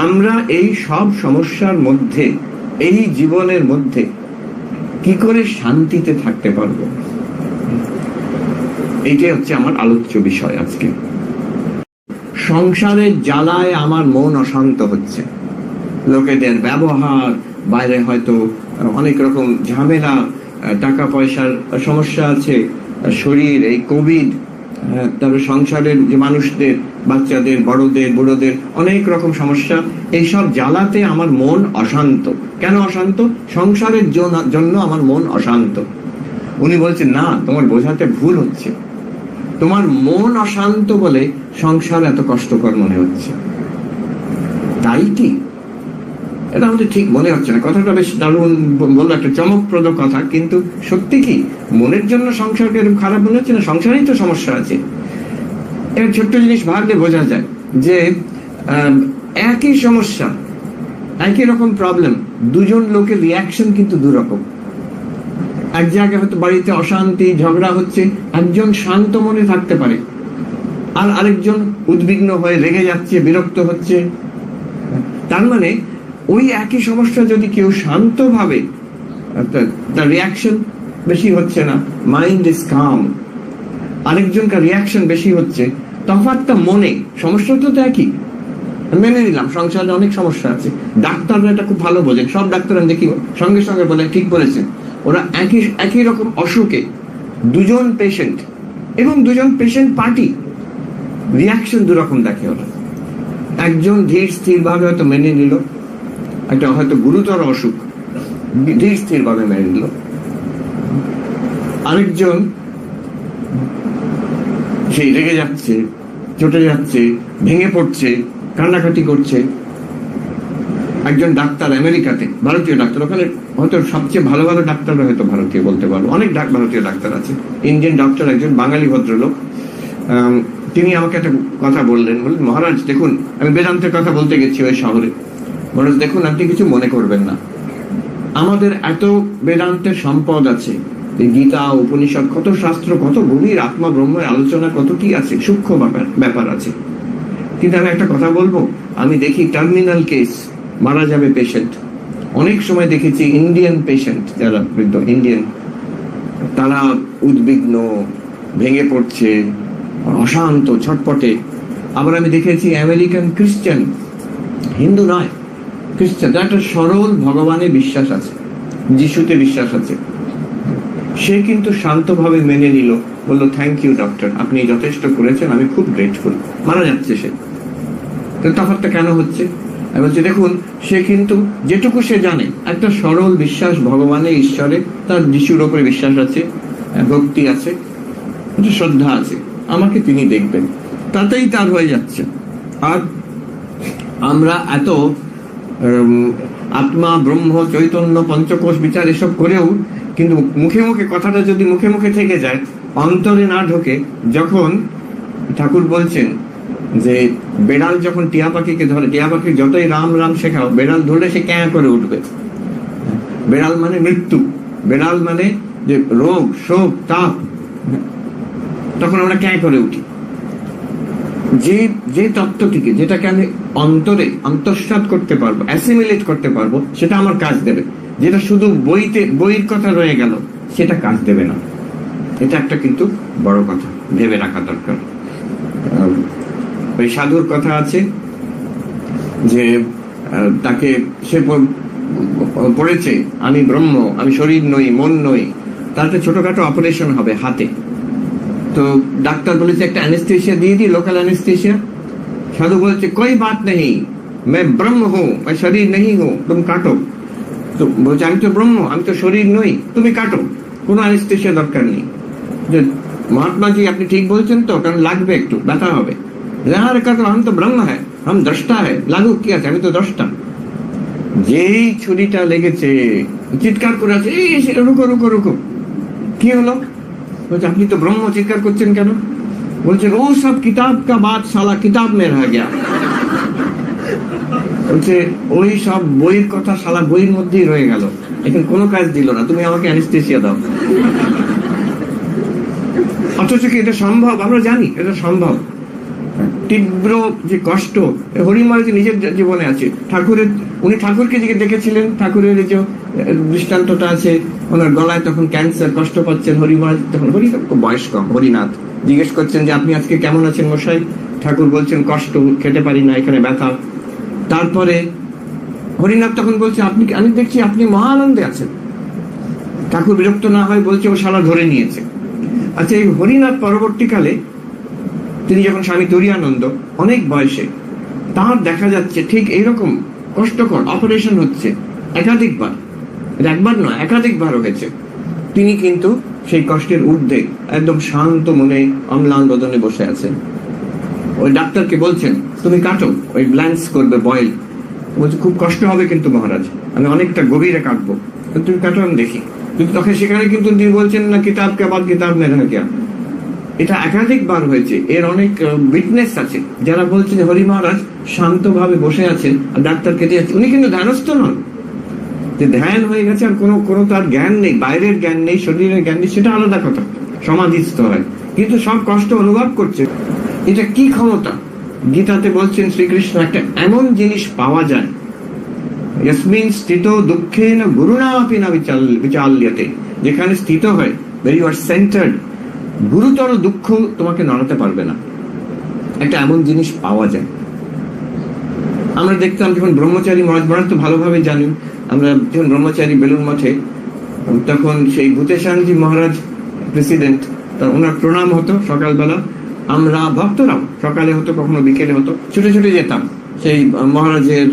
আমরা এই সব সমস্যার মধ্যে, এই জীবনের মধ্যে কি করে শান্তিতে থাকতে পারবো, এইটাই হচ্ছে আমার আলোচ্য বিষয় আজকে। সংসারের জ্বালায় আমার মন অশান্ত হচ্ছে, লোকেদের ব্যবহার, বাইরে হয়তো অনেক রকম ঝামেলা, টাকা পয়সার সমস্যা আছে, শরীর, এই কোভিড, তারপরে সংসারের যে মানুষদের, বাচ্চাদের, বড়দের, বুড়োদের অনেক রকম সমস্যা, এইসব জ্বালাতে আমার মন অশান্ত। কেন অশান্ত? সংসারের জন্য আমার মন অশান্ত। উনি বলছেন, না, তোমার বোঝাতে ভুল হচ্ছে, তোমার মন অশান্ত বলে সংসার এত কষ্টকর মনে হচ্ছে। তাই কি? এটা আমাদের ঠিক মনে হচ্ছে না। কথাটা বেশ দারুণ বললো, একটা চমকপ্রদ কথা, কিন্তু সত্যি কি মনের জন্য সংসারকে এরকম খারাপ মনে হচ্ছে না? সংসারেই তো সমস্যা আছে। এর ছোট্ট জিনিস ভাবলে বোঝা যায় যে একই সমস্যা, একই রকম প্রবলেম, দুজন লোকের রিয়াকশন কিন্তু দুরকম। এক জায়গায় হয়তো বাড়িতে অশান্তি, ঝগড়া হচ্ছে, একজন শান্ত মনে থাকতে পারে, আর আরেকজন উদ্বিগ্ন হয়ে রেগে যাচ্ছে, বিরক্ত হচ্ছে। তার মানে ওই একই সমস্যা যদি কেউ শান্তভাবে, তার রিয়াকশন বেশি হচ্ছে না, মাইন্ড ইজ কাম, আরেকজনকার রিয়াকশন বেশি হচ্ছে, তফাৎটা মনে। সমস্যা তো একই, মেনে নিলাম সংসারে অনেক সমস্যা আছে। ডাক্তাররা এটা খুব ভালো বোঝেন, সব ডাক্তাররা দেখি সঙ্গে সঙ্গে বলে, ঠিক বলেছেন। ওরা একই রকম অসুখে দুজন পেশেন্ট এবং দুজন পেশেন্ট পার্টি, রিয়াকশন দুরকম দেখে ওরা। একজন ধীর স্থির ভাবে হয়তো মেনে নিল, একটা হয়তো গুরুতর অসুখ, ধীর স্থির ভাবে মেনে নিল। আরেকজন সেই রেগে যাচ্ছে, চটে যাচ্ছে, ভেঙে পড়ছে, কান্নাকাটি করছে। একজন ডাক্তার আমেরিকাতে, ভারতীয় ডাক্তার, ওখানে হয়তো সবচেয়ে ভালো ভালো ডাক্তাররা হয়তো ভারতীয় বলতে পারবো, অনেক ভারতীয় ডাক্তার আছে। ইন্ডিয়ান ডক্টর, একজন বাঙালি ভদ্রলোক, তিনি আমাকে একটা কথা বললেন, মহারাজ দেখুন, আমি বেদান্তের কথা বলতে গেছি ওই শহরে। মহারাজ দেখুন, আপনি কিছু মনে করবেন না, আমাদের এত বেদান্তের সম্পদ আছে, গীতা, উপনিষদ, কত শাস্ত্র, কত গভীর আত্মা ব্রহ্মের আলোচনা, কত কি আছে, সূক্ষ্ম ব্যাপার আছে। কিন্তু আমি একটা কথা বলবো, আমি দেখি টার্মিনাল কেস, মারা যাবে পেশেন্ট। অনেক সময় দেখেছি ইন্ডিয়ান পেশেন্ট, যারা বৃদ্ধ ইন্ডিয়ান, তারা উদ্বিগ্ন, ভেঙে পড়ছে, অশান্ত, ছটপটে। আবার আমি দেখেছি আমেরিকান ক্রিশ্চান, হিন্দু নয়, খ্রিস্টান, একটা সরল ভগবানে বিশ্বাস আছে, যিশুতে বিশ্বাস আছে, সে কিন্তু শান্তভাবে মেনে নিল, বললো, থ্যাংক ইউ ডক্টর, আপনি যথেষ্ট করেছেন, আমি খুব গ্রেটফুল। মারা যাচ্ছে সে। তো তফাৎটা কেন হচ্ছে? আমি বলছি, দেখুন, সে কিন্তু যেটুকু সে জানে, একটা সরল বিশ্বাস ভগবানে, ঈশ্বরে, তার যিশুর ওপরে বিশ্বাস আছে, ভক্তি আছে, শ্রদ্ধা আছে, আমাকে তিনি দেখবেন, তাতেই তার হয়ে যাচ্ছে। আর আমরা এত আত্মা, ব্রহ্ম, চৈতন্য, পঞ্চকোষ বিচার এসব করেও কিন্তু মুখে মুখে কথাটা যদি মুখে মুখে থেকে যায়, অন্তরে না ঢোকে। যখন ঠাকুর বলছেন যে বেড়াল যখন টিয়া পাখিকে ধরে, টিয়া পাখি যতই রাম রাম শেখাও, বেড়াল ধরলে সে ক্যাঁ করে উঠবে। বেড়াল মানে মৃত্যু, বেড়াল মানে যে রোগ, শোক, তাপ, তখন আমরা ক্যাঁ করে উঠি। যে তত্ত্বটিকে, যেটাকে আমি অন্তরে অন্তঃসাৎ করতে পারবো, অ্যাসিমিলেট করতে পারবো, সেটা আমার কাজ দেবে। যেটা শুধু বইয়ের কথা রয়ে গেল, সেটা কাজ দেবে না। এটা একটা কিন্তু বড় কথা, ভেবে রাখা দরকার। ওই সাধুর কথা আছে যে তাকে সে পড়েছে, আমি ব্রহ্ম, আমি শরীর নই, মন নই। তার একটা ছোটখাটো অপারেশন হবে হাতে, তো ডাক্তার বলেছে একটা অ্যানেস্থেশিয়া দিয়ে দিই, লোকাল অ্যানেস্থেশিয়া। সাধু বলছে, কোই বাত নেই, मैं ब्रह्म हूं, मैं शरीर नहीं हूं, तुम काटो। তো বলছে, আমি তো ব্রহ্ম, আমি তো শরীর নই, তুমি কাটো, কোনো অ্যানেস্থেশিয়া দরকার নেই। যে মহাত্মাজি, আপনি ঠিক বলছেন তো, কারণ লাগবে, একটু ব্যথা হবে। আরে কাটো, আমি তো ব্রহ্ম হ্যাঁ, আমি দ্রষ্টা হ্যাঁ, লাগু কি আছে, আমি তো দ্রষ্টা। যেই ছুরিটা লেগেছে, চিৎকার করে আছে, এই রুকো রুকো রুকো। কি হলো? বলছে, আপনি তো ব্রহ্ম, চিৎকার করছেন কেন? বলছে, ও সব কিতাব কা বাত সালা কিতাব মে রহ গয়া। বলছে, ওই সব বইয়ের কথা সালা বইয়ের মধ্যেই রয়ে গেল, এখন কোনো কাজ দিল না, তুমি আমাকে অ্যানেস্থেশিয়া দাও। অথচ কি এটা সম্ভব? আমরা জানি এটা সম্ভব, তীব্র যে কষ্ট হরিণ মহারাজ নিজের জীবনে আছে। উনি ঠাকুরকে দেখেছিলেন, ঠাকুরের যে দৃষ্টান্তটা আছে, ওনার গলায় তখন ক্যান্সার, কষ্ট পাচ্ছেন হরি মহারাজ। তখন বয়স কম, হরিনাথ জিজ্ঞেস করছেন যে আপনি আজকে কেমন আছেন মশাই? ঠাকুর বলছেন কষ্ট, খেতে পারি না, এখানে ব্যথা। তারপরে হরিনাথ তখন বলছে আমি দেখছি আপনি মহা আনন্দে আছেন। ঠাকুর বিরক্ত না হয় বলছে ও শালা ধরে নিয়েছে। আচ্ছা, এই হরিনাথ পরবর্তীকালে তিনি যখন স্বামী তুরীয়ানন্দ অনেক বয়সে, তার দেখা যাচ্ছে ঠিক এইরকম কষ্টকর অপারেশন হচ্ছে একাধিকবার, একবার নয় একাধিকবার হয়েছে। তিনি কিন্তু সেই কষ্টের ঊর্ধ্বে একদম শান্ত মনে অম্লান বদনে বসে আছেন। ওই ডাক্তারকে বলছেন তুমি কাটো, ওই ব্ল্যান্স করবে, বয়েল। বলছে খুব কষ্ট হবে কিন্তু মহারাজ, আমি অনেকটা গভীরে কাটবো, তুমি কাটো আমি দেখি। কিন্তু তখন সেখানে কিন্তু তিনি বলছেন না কিতাব কে বাদ কিতাব মে রহ গয়া। এটা একাধিকবার হয়েছে, এর অনেক উইটনেস আছে যারা বলছেন হরি মহারাজ শান্তভাবে বসে আছেন আর ডাক্তার কেটে যাচ্ছে। উনি কিন্তু ধ্যানস্থ নন, যে ধ্যান হয়ে গেছে আর কোনো তার জ্ঞান নেই, বাইরের জ্ঞান নেই, শরীরের জ্ঞান নেই, সেটা আলাদা কথা, সমাধিস্থ হয়, কিন্তু সব কষ্ট অনুভব করছে। এটা কি ক্ষমতা? গীতাতে বলছেন শ্রীকৃষ্ণ একটা এমন জিনিস পাওয়া যায়, ইয়াসমিন স্থিত দুঃখে না গুরুণাপি না বিচাল্যতে, যেখানে স্থিত হয়, where you are centered, গুরুতর দুঃখ তোমাকে নড়াতে পারবে না। একটা এমন জিনিস পাওয়া যায়। আমরা দেখতাম যখন ব্রহ্মচারী মহারাজ তো ভালোভাবে জানেন, আমরা যখন ব্রহ্মচারী বেলুর মঠে, তখন সেই ভূতেশানজি মহারাজ প্রেসিডেন্ট, ওনার প্রণাম হতো সকালবেলা। আমরা ভক্তরাও সকালে হতো, কখনো বিকেলে হতো, ছুটে ছুটে যেতাম সেই মহারাজের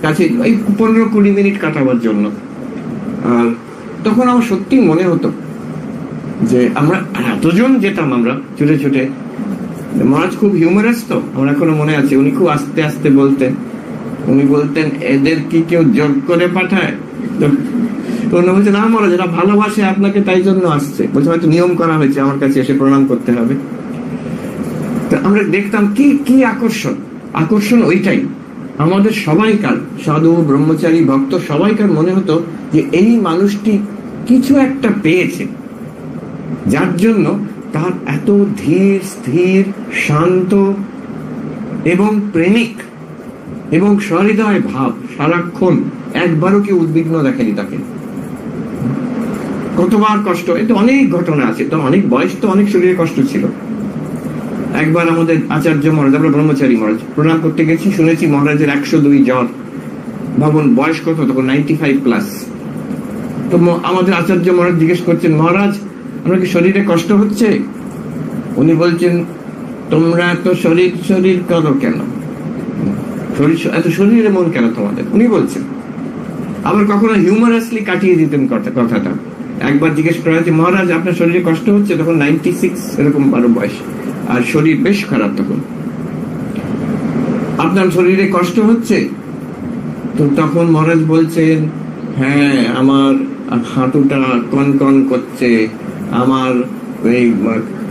কাছে, এই 15-20 মিনিট কাটাবার জন্য। আর তখন আমার সত্যি মনে হতো যে আমরা এতজন যেতাম, আমরা ছুটে ছুটে। মহারাজ খুব হিউমারাস তো, আমার এখনো মনে আছে, উনি খুব আস্তে আস্তে বলতেন। উনি বলতেন এদের কি কেউ জোর করে পাঠায়? তো উনি বলছেন না মহারাজ, এরা ভালোবাসে আপনাকে, তাই জন্য আসছে। বলছে হয়তো নিয়ম করা হয়েছে, আমার কাছে এসে প্রণাম করতে হবে। আমরা দেখতাম কি আকর্ষণ ওইটাই আমাদের সবাইকার, সাধু ব্রহ্মচারী ভক্ত সবাইকার মনে হতো যে এই মানুষটি কিছু একটা পেয়েছে, যার জন্য তার এত ধীর স্থির শান্ত এবং প্রেমিক এবং সহৃদয় ভাব, সারাক্ষণ একবারও কি উদ্বিগ্ন দেখেনি তাকে। কতবার কষ্ট, এটা অনেক ঘটনা আছে, তো অনেক বয়স, তো অনেক শরীরে কষ্ট ছিল। একবার আমাদের আচার্য মহারাজ, আমরা ব্রহ্মচারী মহারাজ প্রণাম করতে গেছি, শুনেছি মহারাজের 102 জ্বর। ভাবুন বয়স কত তখন, 95+। তো আমাদের আচার্য মহারাজ জিজ্ঞেস করছেন, মহারাজ আপনার কি শরীরে কষ্ট হচ্ছে? উনি বলছেন তোমরা এত শরীর করো কেন, এত শরীরে মন কেন তোমাদের? উনি বলছেন। আবার কখনো হিউমারাসলি কাটিয়ে দিতেন কথাটা। একবার জিজ্ঞেস করা হয়েছে, মহারাজ আপনার শরীরে কষ্ট হচ্ছে? তখন 96 এরকম 12 বয়স, আর শরীর বেশ খারাপ তখন। আপনার শরীরে কষ্ট হচ্ছে? তো তখন মহারাজ বলছেন, হ্যাঁ আমার হাঁটুটা কনকন করছে, আমার এই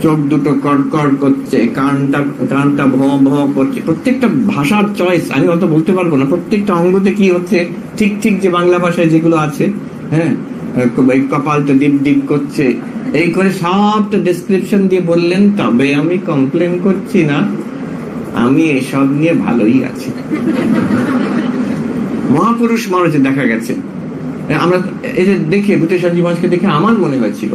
চোখ দুটো কড়কড় করছে, কানটা ভ ভ করছে। প্রত্যেকটা ভাষার চয়েস আমি অত বলতে পারবো না, প্রত্যেকটা অঙ্গতে কি হচ্ছে ঠিক যে বাংলা ভাষায় যেগুলো আছে, হ্যাঁ, কপালটা ডিপ ডিপ করছে, এই করে সবটা ডেসক্রিপশন দিয়ে বললেন। তবে আমি কমপ্লেন করছি না, আমি এসব নিয়ে ভালোই আছি। মহাপুরুষ মহারাজে দেখা গেছে, আমরা এই যে দেখে ভূতেশানজি মহারাজকে দেখে আমার মনে হয়েছিল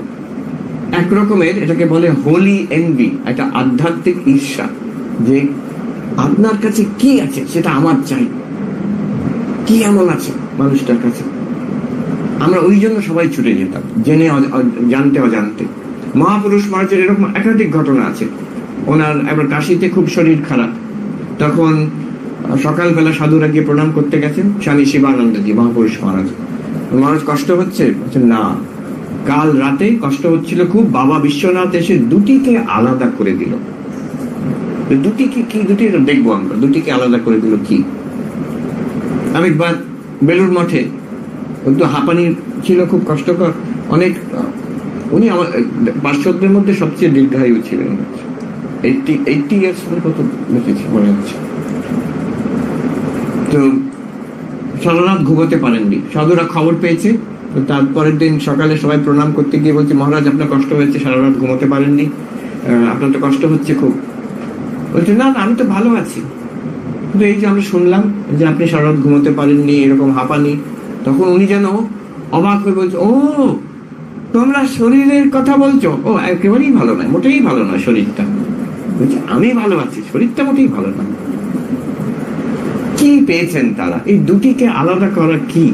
একরকমের, এটাকে বলে হোলি এনভি, একটা আধ্যাত্মিক ঈর্ষা, যে আপনার কাছে কি আছে সেটা আমার চাই, কি এমন আছে মানুষটার কাছে। আমরা ওই জন্য সবাই ছুটে যেতাম, জেনে জানতে অজান্তে। মহাপুরুষ মহারাজের এরকম একাধিক ঘটনা আছে। ওনার একবার কাশিতে খুব শরীর খারাপ, তখন সকালবেলা সাধুরা গিয়ে প্রণাম করতে গেছেন, স্বামী শিবানন্দজি মহাপুরুষ মহারাজ। মহারাজ কষ্ট হচ্ছে? না, কাল রাতে কষ্ট হচ্ছিল খুব, বাবা বিশ্বনাথ এসে দুটিকে আলাদা করে দিল। দুটি দেখবো আমরা, দুটিকে আলাদা করে দিল কি। আমি একবার বেলুর মঠে, একটু হাঁপানি ছিল, খুব কষ্টকর অনেক। উনি আমার পার্শ্বদের মধ্যে সবচেয়ে দীর্ঘায়ু ছিলেন, 80 ইয়ার্স কত বেঁচেছে মনে হচ্ছে। তো সারা রাত ঘুমোতে পারেননি, সাধুরা খবর পেয়েছে। তো তারপরের দিন সকালে সবাই প্রণাম করতে গিয়ে বলছে, মহারাজ আপনার কষ্ট হয়েছে, সারা রাত ঘুমোতে পারেননি, আপনার তো কষ্ট হচ্ছে খুব। বলছে না না, আমি তো ভালো আছি। কিন্তু এই যে আমরা শুনলাম যে আপনি সারা রাত ঘুমোতে পারেননি, এরকম হাঁপানি, তখন উনি যেন অবাক হয়ে বলছে, ও তোমরা শরীরের কথা বলছো? ও একেবারেই ভালো নয়, মোটেই ভালো নয় শরীরটা। বলছে আমি ভালো আছি, শরীরটা মোটেই ভালো নয়। কি পেয়েছেন তারা? এই দুটিকে আলাদা করা কি